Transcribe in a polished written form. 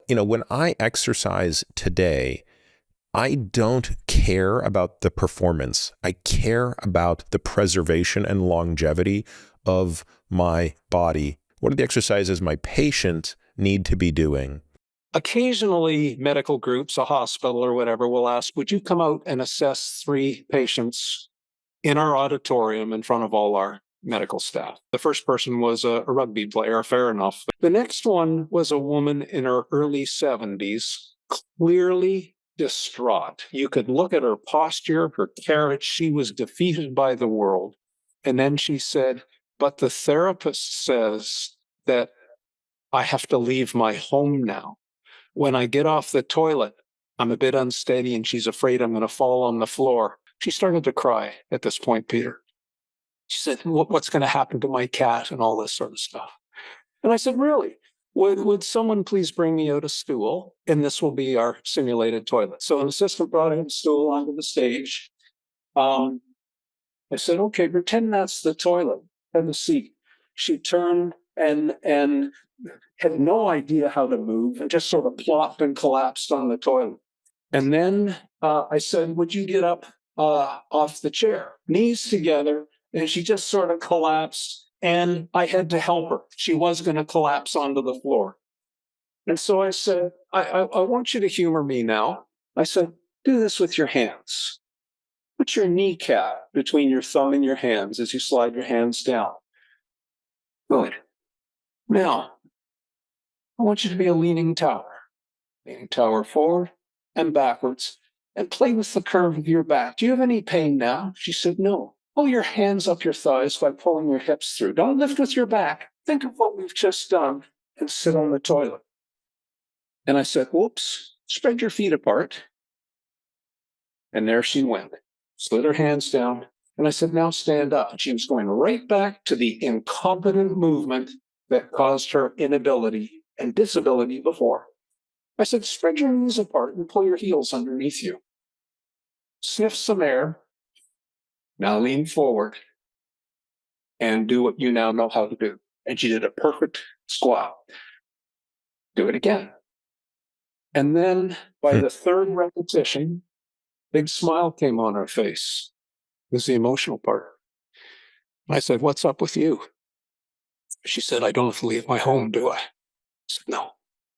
when I exercise today, I don't care about the performance. I care about the preservation and longevity of my body. What are the exercises my patient need to be doing? Occasionally, medical groups, a hospital or whatever, will ask, would you come out and assess 3 patients in our auditorium in front of all our medical staff? The first person was a rugby player, fair enough. The next one was a woman in her early 70s, clearly distraught. You could look at her posture, her carriage. She was defeated by the world. And then she said, but the therapist says that I have to leave my home now. When I get off the toilet, I'm a bit unsteady and she's afraid I'm going to fall on the floor. She started to cry at this point, Peter. She said, what's going to happen to my cat and all this sort of stuff? And I said, really? Would someone please bring me out a stool? And this will be our simulated toilet. So an assistant brought in a stool onto the stage. I said, okay, pretend that's the toilet and the seat. She turned and had no idea how to move and just sort of plopped and collapsed on the toilet. And then I said, would you get up off the chair? Knees together. And she just sort of collapsed. And I had to help her. She was going to collapse onto the floor. And so I said, I want you to humor me now. I said, do this with your hands. Put your kneecap between your thumb and your hands as you slide your hands down. Good. Now, I want you to be a leaning tower. Leaning tower forward and backwards, and play with the curve of your back. Do you have any pain now? She said, no. Pull your hands up your thighs by pulling your hips through. Don't lift with your back. Think of what we've just done and sit on the toilet. And I said, whoops, spread your feet apart. And there she went. Slid her hands down. And I said, now stand up. And she was going right back to the incompetent movement that caused her inability and disability before. I said, spread your knees apart and pull your heels underneath you. Sniff some air. Now lean forward and do what you now know how to do. And she did a perfect squat. Do it again. And then by the 3rd repetition, big smile came on her face. It was the emotional part. I said, what's up with you? She said, I don't have to leave my home, do I? I said, no.